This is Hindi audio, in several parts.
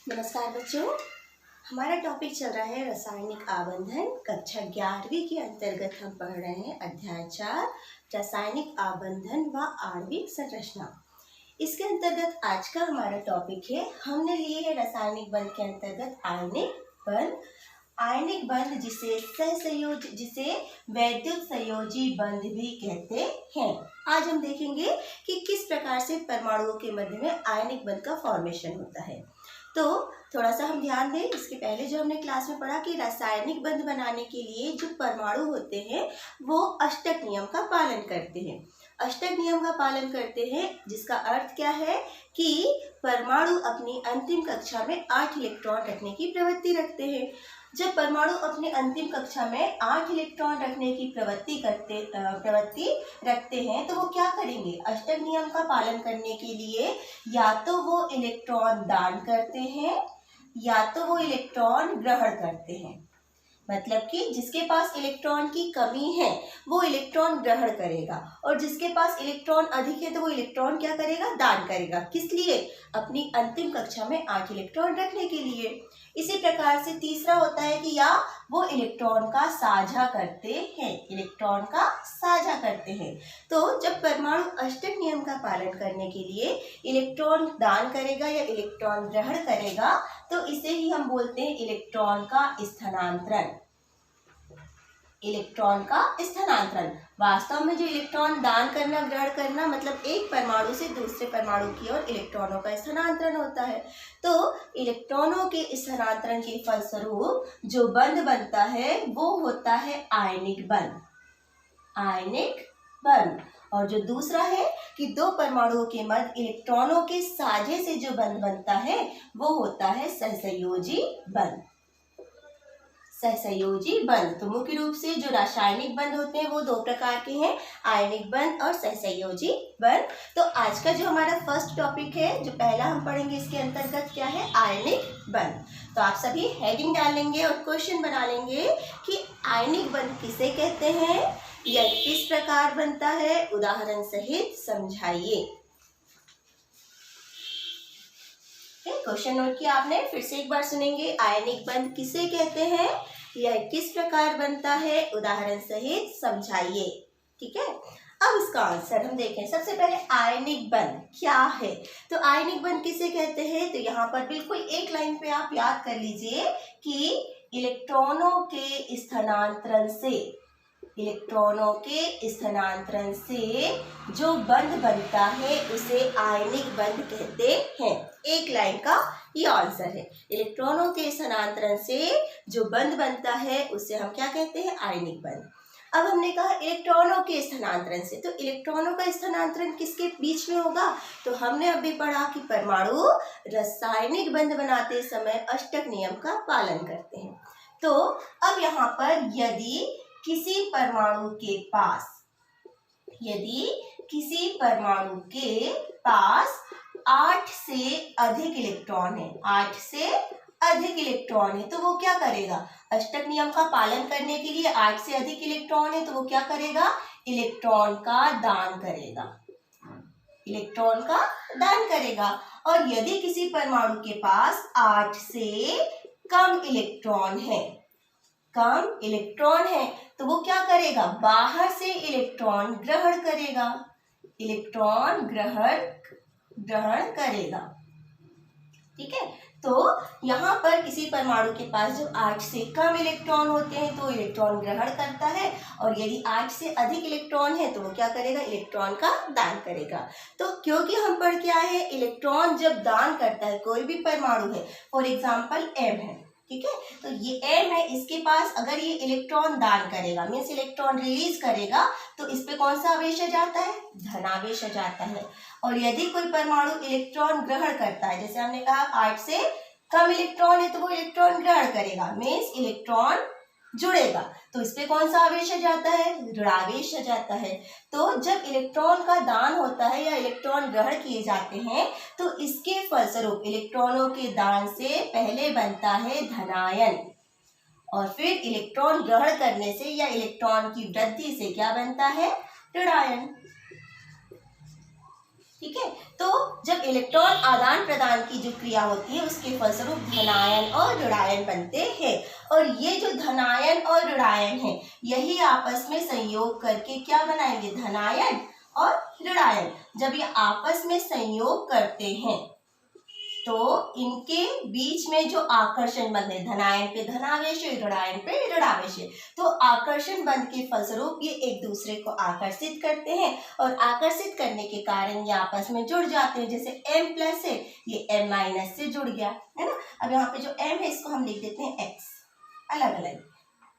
नमस्कार बच्चों, हमारा टॉपिक चल रहा है रासायनिक आबंधन। कक्षा 11वीं के अंतर्गत हम पढ़ रहे हैं अध्याय 4 रासायनिक आबंधन व आणविक संरचना। इसके अंतर्गत आज का हमारा टॉपिक है, हमने लिए है रासायनिक बंध के अंतर्गत आयनिक बंध जिसे सहसंयोजी जिसे वैद्युत संयोजी बंध भी कहते हैं। आज हम देखेंगे कि किस प्रकार से परमाणुओं के मध्य में आयनिक बंध का फॉर्मेशन होता है। तो थोड़ा सा हम ध्यान दें, इसके पहले जो हमने क्लास में पढ़ा कि रासायनिक बंध बनाने के लिए जो परमाणु होते हैं वो अष्टक नियम का पालन करते हैं। अष्टक नियम का पालन करते हैं जिसका अर्थ क्या है कि परमाणु अपनी अंतिम कक्षा में 8 इलेक्ट्रॉन रखने की प्रवृत्ति रखते हैं। जब परमाणु अपने अंतिम कक्षा में 8 इलेक्ट्रॉन रखने की प्रवृत्ति रखते हैं तो वो क्या करेंगे, अष्टक नियम का पालन करने के लिए या तो वो इलेक्ट्रॉन दान करते हैं या तो वो इलेक्ट्रॉन ग्रहण करते हैं। मतलब कि जिसके पास इलेक्ट्रॉन की कमी है वो इलेक्ट्रॉन ग्रहण करेगा और जिसके पास इलेक्ट्रॉन अधिक है तो वो इलेक्ट्रॉन क्या करेगा, दान करेगा। किस लिए? अपनी अंतिम कक्षा में 8 इलेक्ट्रॉन रखने के लिए। इसी प्रकार से तीसरा होता है कि या वो इलेक्ट्रॉन का साझा करते हैं। तो जब परमाणु अष्टक नियम का पालन करने के लिए इलेक्ट्रॉन दान करेगा या इलेक्ट्रॉन ग्रहण करेगा तो इसे ही हम बोलते हैं इलेक्ट्रॉन का स्थानांतरण। वास्तव में जो इलेक्ट्रॉन दान करना, ग्रहण करना मतलब एक परमाणु से दूसरे परमाणु की ओर इलेक्ट्रॉनों का स्थानांतरण होता है। तो इलेक्ट्रॉनों के स्थानांतरण के फलस्वरूप जो बंध बनता है वो होता है आयनिक बंध। और जो दूसरा है कि दो परमाणुओं के मध्य इलेक्ट्रॉनों के साझे से जो बंध बनता है वो होता है सहसंयोजी बंध। तो मुख्य रूप से जो रासायनिक बंध होते हैं वो दो प्रकार के हैं, आयनिक बंध और सहसंयोजी बंध। तो आज का जो हमारा फर्स्ट टॉपिक है, जो पहला हम पढ़ेंगे, इसके अंतर्गत क्या है, आयनिक बंध। तो आप सभी हेडिंग डालेंगे और क्वेश्चन बना लेंगे कि आयनिक बंध किसे कहते हैं, यह किस प्रकार बनता है, उदाहरण सहित समझाइए। क्वेश्चन नोट किया आपने, फिर से एक बार सुनेंगे। आयनिक बंध किसे कहते हैं, यह किस प्रकार बनता है, उदाहरण सहित समझाइए। ठीक है, अब इसका आंसर हम देखें। सबसे पहले आयनिक बंध क्या है, तो आयनिक बंध किसे कहते हैं, तो यहाँ पर बिल्कुल एक लाइन पे आप याद कर लीजिए कि इलेक्ट्रॉनों के स्थानांतरण से जो बंध बनता है उसे आयनिक बंध कहते हैं। एक लाइन का ये आंसर है, इलेक्ट्रॉनों के स्थानांतरण से जो बंध बनता है उसे हम क्या कहते हैं, आयनिक बंध। अब हमने कहा इलेक्ट्रॉनों के स्थानांतरण से, तो इलेक्ट्रॉनों का स्थानांतरण किसके बीच में होगा, तो हमने अभी पढ़ा कि परमाणु रासायनिक बंध बनाते समय अष्टक नियम का पालन करते हैं। तो अब यहाँ पर यदि किसी परमाणु के पास 8 से अधिक इलेक्ट्रॉन है तो वो क्या करेगा, अष्टक नियम का पालन करने के लिए 8 से अधिक इलेक्ट्रॉन है तो वो क्या करेगा, इलेक्ट्रॉन का दान करेगा। और यदि किसी परमाणु के पास 8 से कम इलेक्ट्रॉन है तो वो क्या करेगा, बाहर से इलेक्ट्रॉन ग्रहण करेगा। ठीक है, तो यहाँ पर किसी परमाणु के पास जब 8 से कम इलेक्ट्रॉन होते हैं तो इलेक्ट्रॉन ग्रहण करता है और यदि 8 से अधिक इलेक्ट्रॉन है तो वो क्या करेगा, इलेक्ट्रॉन का दान करेगा। तो क्योंकि हम पढ़ के आए हैं इलेक्ट्रॉन जब दान करता है, कोई भी परमाणु है, फॉर एग्जाम्पल M है, ठीक है, तो ये M है, इसके पास अगर ये इलेक्ट्रॉन दान करेगा मीन्स इलेक्ट्रॉन रिलीज करेगा तो इस पे कौन सा आवेश आ जाता है, धनावेश आ जाता है। और यदि कोई परमाणु इलेक्ट्रॉन ग्रहण करता है, जैसे हमने कहा 8 से कम इलेक्ट्रॉन है तो वो इलेक्ट्रॉन ग्रहण करेगा मीन्स इलेक्ट्रॉन जुड़ेगा, तो इस पे कौन सा आवेश आ जाता है, ऋणावेश आ जाता है। तो जब इलेक्ट्रॉन का दान होता है या इलेक्ट्रॉन ग्रहण किए जाते हैं तो इसके फलस्वरूप इलेक्ट्रॉनों के दान से पहले बनता है धनायन और फिर इलेक्ट्रॉन ग्रहण करने से या इलेक्ट्रॉन की वृद्धि से क्या बनता है, ऋणायन। ठीक है। तो जब इलेक्ट्रॉन आदान प्रदान की जो क्रिया होती है उसके फलस्वरूप धनायन और ऋणायन बनते हैं, और ये जो धनायन और ऋणायन है यही आपस में संयोग करके क्या बनाएंगे, धनायन और ऋणायन। जब ये आपस में संयोग करते हैं तो इनके बीच में जो आकर्षण बंध है, धनायन पे धनावेश है, ऋणायन पे ऋणावेश है, तो आकर्षण बंध के फलस्वरूप ये एक दूसरे को आकर्षित करते हैं, और आकर्षित करने के कारण ये आपस में जुड़ जाते हैं। जैसे M प्लस है, ये M माइनस से जुड़ गया है ना। अब यहाँ पे जो M है इसको हम लिख देते हैं X, अलग अलग,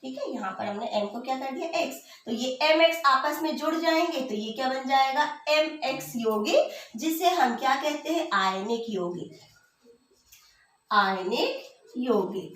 ठीक है। यहाँ पर हमने M को क्या कर दिया, X, तो ये MX आपस में जुड़ जाएंगे तो ये क्या बन जाएगा, MX यौगिक, जिसे हम क्या कहते हैं, आयनिक यौगिक, आयनिक यौगिक।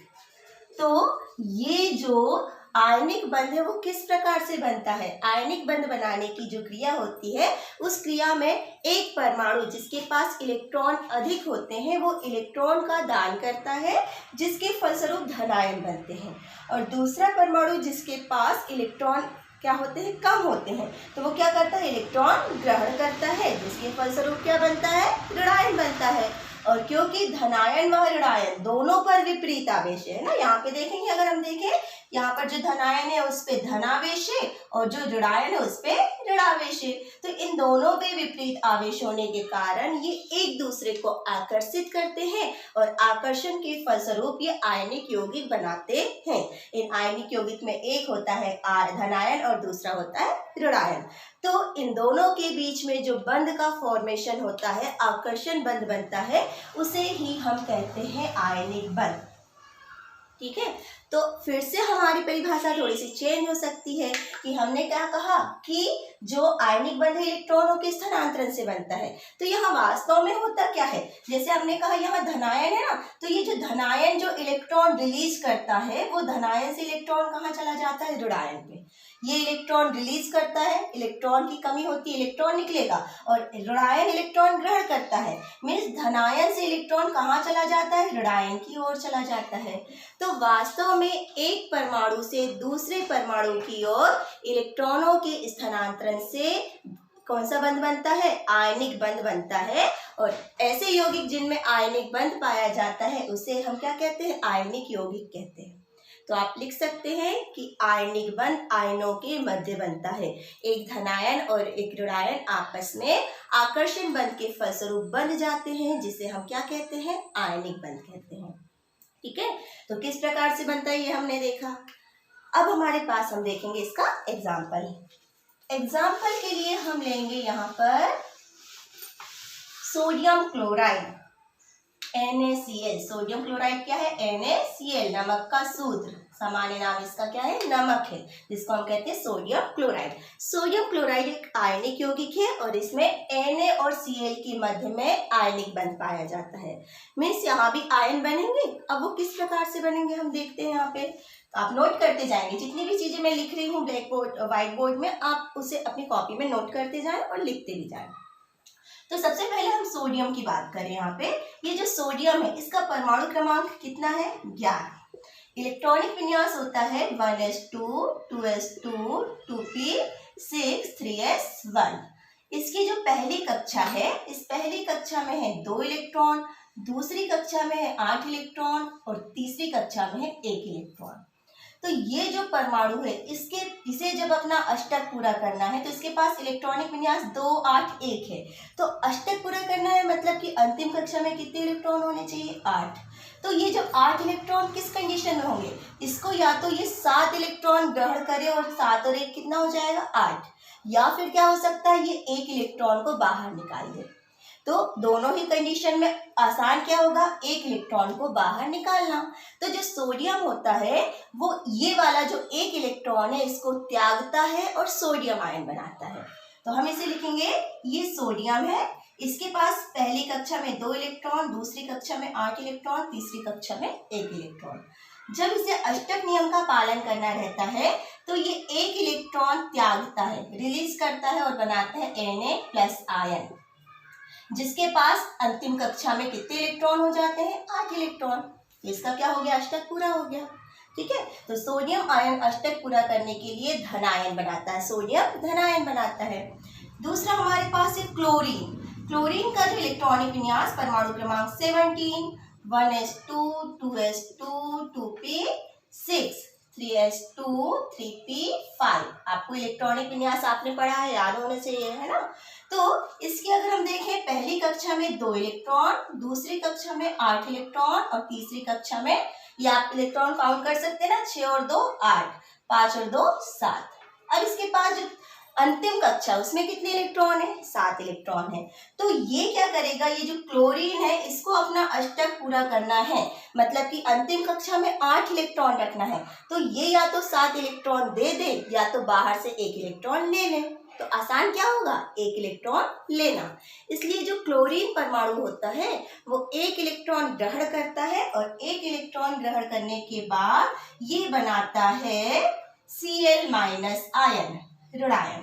तो ये जो आयनिक बंध है वो किस प्रकार से बनता है, आयनिक बंध बनाने की जो क्रिया होती है उस क्रिया में एक परमाणु जिसके पास इलेक्ट्रॉन अधिक होते हैं वो इलेक्ट्रॉन का दान करता है, जिसके फलस्वरूप धनायन बनते हैं, और दूसरा परमाणु जिसके पास इलेक्ट्रॉन क्या होते हैं, कम होते हैं, तो वो क्या करता है, इलेक्ट्रॉन ग्रहण करता है, जिसके फलस्वरूप क्या बनता है, ऋणायन बनता है। और क्योंकि धनायन व ऋणायन दोनों पर विपरीत आवेश है ना, यहाँ पे देखेंगे, अगर हम देखें यहाँ पर जो धनायन है उस पे धनावेश है और जो ऋणायन है उस पे ऋणावेश है, तो इन दोनों पे विपरीत आवेश होने के कारण ये एक दूसरे को आकर्षित करते हैं, और आकर्षण के फलस्वरूप ये आयनिक यौगिक बनाते हैं। इन आयनिक यौगिक में एक होता है धनायन और दूसरा होता है ऋणायन। तो इन दोनों के बीच में जो बंध का फॉर्मेशन होता है, आकर्षण बंध बनता है, उसे ही हम कहते हैं आयनिक बंध, ठीक है। तो फिर से हमारी परिभाषा थोड़ी सी चेंज हो सकती है कि हमने क्या कहा कि जो आयनिक बंध इलेक्ट्रॉनों के स्थानांतरण से बनता है, तो यहाँ वास्तव में होता क्या है, जैसे हमने कहा यहाँ धनायन है ना, तो ये जो धनायन जो इलेक्ट्रॉन रिलीज करता है वो धनायन से इलेक्ट्रॉन कहाँ चला जाता है, ऋणायन पे। ये इलेक्ट्रॉन रिलीज करता है, इलेक्ट्रॉन की कमी होती है, इलेक्ट्रॉन निकलेगा, और ऋणायन इलेक्ट्रॉन ग्रहण करता है, मीन्स धनायन से इलेक्ट्रॉन कहाँ चला जाता है, ऋणायन की ओर चला जाता है। तो वास्तव में एक परमाणु से दूसरे परमाणु की ओर इलेक्ट्रॉनों के स्थानांतरण से कौन सा बंध बनता है, आयनिक बंध बनता है, और ऐसे यौगिक जिनमें आयनिक बंध पाया जाता है उसे हम क्या कहते हैं, आयनिक यौगिक कहते हैं। तो आप लिख सकते हैं कि आयनिक बंध आयनों के मध्य बनता है, एक धनायन और एक ऋणायन आपस में आकर्षण बंध के फलस्वरूप बंध जाते हैं, जिसे हम क्या कहते हैं, आयनिक बंध कहते हैं, ठीक है। तो किस प्रकार से बनता है ये हमने देखा। अब हमारे पास हम देखेंगे इसका एग्जाम्पल के लिए हम लेंगे यहाँ पर sodium chloride, NaCl। Sodium chloride क्या है, NaCl, नमक का सूत्र, सामान्य नाम इसका क्या है, नमक है, जिसको हम कहते हैं सोडियम क्लोराइड। सोडियम क्लोराइड एक आयनिक यौगिक है और इसमें Na और Cl के मध्य में आयनिक बंध पाया जाता है, मीन्स यहाँ भी आयन बनेंगे। अब वो किस प्रकार से बनेंगे हम देखते हैं यहाँ पे, तो आप नोट करते जाएंगे, जितनी भी चीजें मैं लिख रही हूँ ब्लैक बोर्ड व्हाइट बोर्ड में, आप उसे अपनी कॉपी में नोट करते जाएं और लिखते भी जाएं। तो सबसे पहले हम सोडियम की बात करें। यहाँ पे ये जो सोडियम है इसका परमाणु क्रमांक कितना है, 11। इलेक्ट्रॉनिक विन्यास होता है 1s2 2s2 2p6 3s1। इसकी जो पहली कक्षा है, इस पहली कक्षा में है 2 इलेक्ट्रॉन, दूसरी कक्षा में है 8 इलेक्ट्रॉन और तीसरी कक्षा में है 1 इलेक्ट्रॉन। तो ये जो परमाणु है इसे जब अपना अष्टक पूरा करना है तो इसके पास इलेक्ट्रॉनिक विन्यास 2 8 1 है। तो अष्टक पूरा करना है मतलब कि अंतिम कक्षा में कितने इलेक्ट्रॉन होने चाहिए, 8। तो ये जो 8 इलेक्ट्रॉन किस कंडीशन में होंगे, इसको या तो ये 7 इलेक्ट्रॉन ग्रहण करे और 7 और 1 कितना हो जाएगा, 8, या फिर क्या हो सकता है ये 1 इलेक्ट्रॉन को बाहर निकाल दे। तो दोनों ही कंडीशन में आसान क्या होगा, 1 इलेक्ट्रॉन को बाहर निकालना। तो जो सोडियम होता है वो ये वाला जो 1 इलेक्ट्रॉन है इसको त्यागता है और सोडियम आयन बनाता है। तो हम इसे लिखेंगे, ये सोडियम है, इसके पास पहली कक्षा में 2 इलेक्ट्रॉन, दूसरी कक्षा में 8 इलेक्ट्रॉन, तीसरी कक्षा में 1 इलेक्ट्रॉन। जब इसे अष्टक नियम का पालन करना रहता है तो ये 1 इलेक्ट्रॉन त्यागता है, रिलीज करता है और बनाता है Na+ आयन, जिसके पास अंतिम कक्षा में कितने इलेक्ट्रॉन हो जाते हैं, 8 इलेक्ट्रॉन। तो इसका क्या हो गया, अष्टक पूरा हो गया, ठीक है। तो सोडियम आयन अष्टक पूरा करने के लिए धनायन बनाता है, सोडियम धनायन बनाता है। दूसरा हमारे पास है क्लोरीन। क्लोरीन का जो इलेक्ट्रॉनिक विन्यास परमाणु क्रमांक 17, 1s2, 2s2, 2p6, 3s2, 3p5। आपको इलेक्ट्रॉनिक विन्यास आपने पढ़ा है, याद होना चाहिए, है ना। तो इसकी अगर हम देखें, पहली कक्षा में 2 इलेक्ट्रॉन, दूसरी कक्षा में 8 इलेक्ट्रॉन और तीसरी कक्षा में, ये आप इलेक्ट्रॉन काउंट कर सकते हैं ना, 6 और 2 8, 5 और 2 7। अब इसके पास जो अंतिम कक्षा, उसमें कितने इलेक्ट्रॉन है? 7 इलेक्ट्रॉन है। तो ये क्या करेगा, ये जो क्लोरीन है इसको अपना अष्टक पूरा करना है, मतलब कि अंतिम कक्षा में 8 इलेक्ट्रॉन रखना है, तो ये या तो 7 इलेक्ट्रॉन दे दे या तो बाहर से 1 इलेक्ट्रॉन ले ले। तो आसान क्या होगा? 1 इलेक्ट्रॉन लेना। इसलिए जो क्लोरीन परमाणु होता है वो 1 इलेक्ट्रॉन ग्रहण करता है और 1 इलेक्ट्रॉन ग्रहण करने के बाद ये बनाता है Cl माइनस आयन, ऋण आयन,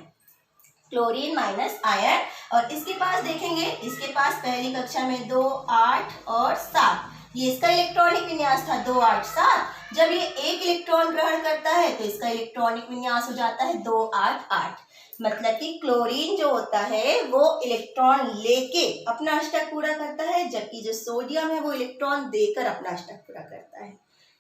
क्लोरीन माइनस आयन। और इसके पास देखेंगे, इसके पास पहली कक्षा में 2, 8 और 7, ये इसका इलेक्ट्रॉनिक विन्यास था 2, 8, 7। जब ये 1 इलेक्ट्रॉन ग्रहण करता है तो इसका इलेक्ट्रॉनिक विन्यास हो जाता है 2, 8, 8। मतलब कि क्लोरीन जो होता है वो इलेक्ट्रॉन लेके अपना अष्टक पूरा करता है, जबकि जो सोडियम है वो इलेक्ट्रॉन देकर अपना अष्टक पूरा करता है।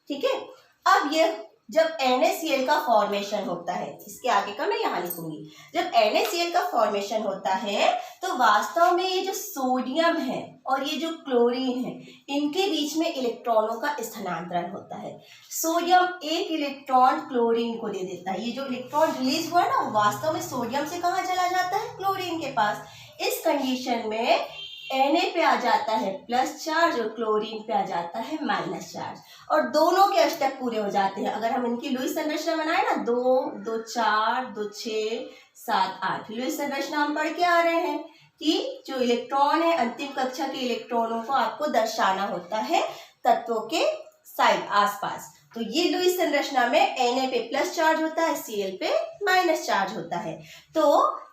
ठीक है। अब ये जब NaCl का फॉर्मेशन होता है, इसके आगे का मैं यहाँ लिखूंगी, जब NaCl का फॉर्मेशन होता है तो वास्तव में ये जो सोडियम है और ये जो क्लोरीन है, इनके बीच में इलेक्ट्रॉनों का स्थानांतरण होता है। सोडियम 1 इलेक्ट्रॉन क्लोरीन को दे देता है, ये जो इलेक्ट्रॉन रिलीज हुआ ना, वास्तव में सोडियम से कहाँ चला जाता है? क्लोरीन के पास। इस कंडीशन में Na पे आ जाता है प्लस चार्ज और क्लोरीन पे आ जाता है माइनस चार्ज, और दोनों के अष्टक पूरे हो जाते हैं। अगर हम इनकी लुईस संरचना बनाए ना, 2, 2, 4, 2, 6, 7, 8, लुईस संरचना हम पढ़ के आ रहे हैं कि जो इलेक्ट्रॉन है, अंतिम कक्षा के इलेक्ट्रॉनों को आपको दर्शाना होता है तत्वों के साइड आसपास। तो ये लुईस संरचना में Na पे प्लस चार्ज होता है, Cl पे माइनस चार्ज होता है। तो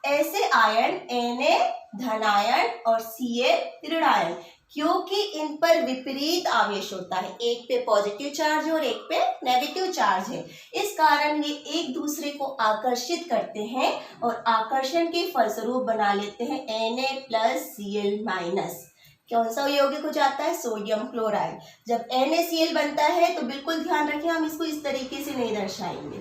ऐसे आयन Na धनायन और Cl ऋण आयन, क्योंकि इन पर विपरीत आवेश होता है, एक पे पॉजिटिव चार्ज है और एक पे नेगेटिव चार्ज है, इस कारण ये एक दूसरे को आकर्षित करते हैं और आकर्षण के फलस्वरूप बना लेते हैं Na प्लस Cl माइनस। कौन सा यौगिक हो जाता है? Sodium chloride. जब NaCl बनता है तो बिल्कुल ध्यान रखें, हम इसको इस तरीके से नहीं दर्शाएंगे,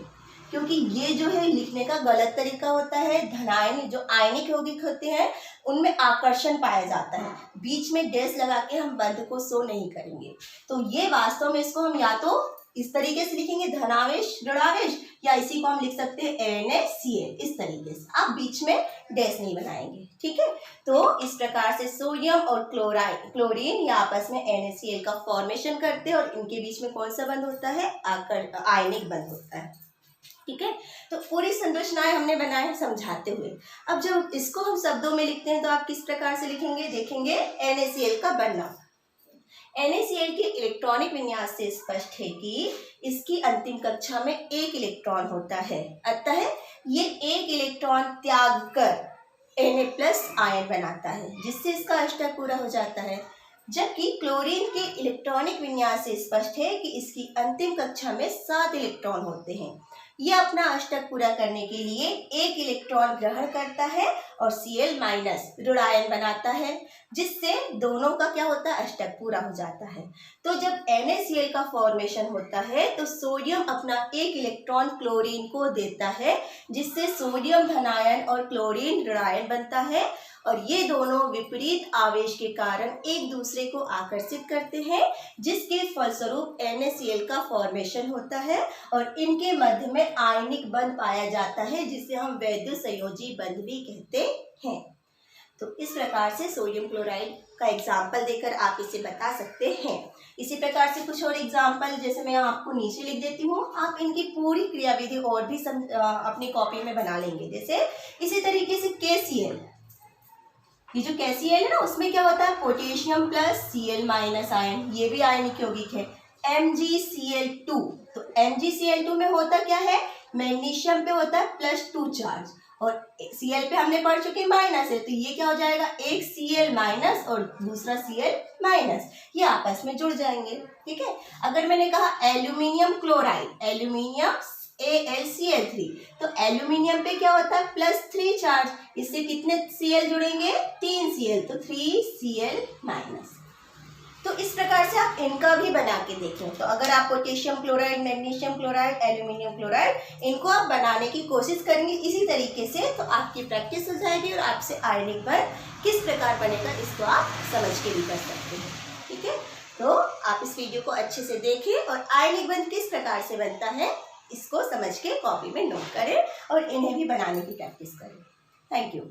क्योंकि ये जो है लिखने का गलत तरीका होता है। धनायन जो आयनिक यौगिक होते हैं उनमें आकर्षण पाया जाता है, बीच में डैश लगा के हम बंध को शो नहीं करेंगे। तो ये वास्तव में इसको हम या तो इस तरीके से लिखेंगे धनावेश ऋणावेश, या इसी को हम लिख सकते हैं NaCl, इस तरीके से। आप बीच में डैश नहीं बनाएंगे, ठीक है। तो इस प्रकार से सोडियम और क्लोरीन ये आपस में NaCl का फॉर्मेशन करते हैं और इनके बीच में कौन सा बंध होता है? आयनिक बंध होता है। ठीक है। तो पूरी संरचनाएं हमने बनाए समझाते हुए। अब जब इसको हम शब्दों में लिखते हैं तो आप किस प्रकार से लिखेंगे? देखेंगे NaCl का बनना। NaCl के इलेक्ट्रॉनिक विन्यास से स्पष्ट है कि इसकी अंतिम कक्षा में 1 इलेक्ट्रॉन होता है, अतः ये 1 इलेक्ट्रॉन त्याग कर Na प्लस आयन बनाता है, जिससे इसका अष्टक पूरा हो जाता है। जबकि क्लोरीन के इलेक्ट्रॉनिक विन्यास से स्पष्ट है कि इसकी अंतिम कक्षा में 7 इलेक्ट्रॉन होते हैं। यह अपना अष्टक पूरा करने के लिए 1 इलेक्ट्रॉन ग्रहण करता है और Cl माइनस ऋण आयन बनाता है, जिससे दोनों का क्या होता है? अष्टक पूरा हो जाता है। तो जब NaCl का फॉर्मेशन होता है तो सोडियम अपना 1 इलेक्ट्रॉन क्लोरीन को देता है, जिससे सोडियम धनायन और क्लोरीन ऋण आयन बनता है, और ये दोनों विपरीत आवेश के कारण एक दूसरे को आकर्षित करते हैं, जिसके फलस्वरूप NaCl का फॉर्मेशन होता है और इनके मध्य में आयनिक बंध पाया जाता है, जिसे हम वैद्युत संयोजी बंध भी कहते हैं। तो इस प्रकार से सोडियम क्लोराइड का एग्जाम्पल देकर आप इसे बता सकते हैं। इसी प्रकार से कुछ और एग्जाम्पल जैसे मैं आपको नीचे लिख देती हूँ, आप इनकी पूरी क्रियाविधि और भी अपनी कॉपी में बना लेंगे। जैसे इसी तरीके से KCl, ये जो KCl है ना, उसमें क्या होता है? Potassium plus Cl minus ion, ये भी आयनिक यौगिक है। MgCl2, तो MgCl2 में होता क्या है? मैग्नीशियम पे होता है +2 चार्ज और Cl पे हमने पढ़ चुके माइनस है, तो ये क्या हो जाएगा? एक Cl माइनस और दूसरा Cl माइनस, ये आपस में जुड़ जाएंगे। ठीक है। अगर मैंने कहा एल्यूमिनियम क्लोराइड, एल्यूमिनियम AlCl3। तो एल्यूमिनियम पे क्या होता है +3 चार्ज, इससे कितने Cl जुड़ेंगे 3 Cl, तो 3Cl-। तो इस प्रकार से आप इनका भी बना के देखें। तो अगर आप potassium chloride, magnesium chloride, aluminium chloride इनको आप बनाने की कोशिश करेंगे इसी तरीके से, तो आपकी प्रैक्टिस हो जाएगी और आपसे आयनिक बंध किस प्रकार बनेगा इसको आप समझ के भी कर सकते हैं। ठीक है, तो आप इस वीडियो को अच्छे से देखें और आयनिक बंध किस प्रकार से बनता है इसको समझ के कॉपी में नोट करें और इन्हें भी बनाने की प्रैक्टिस करें। Thank you.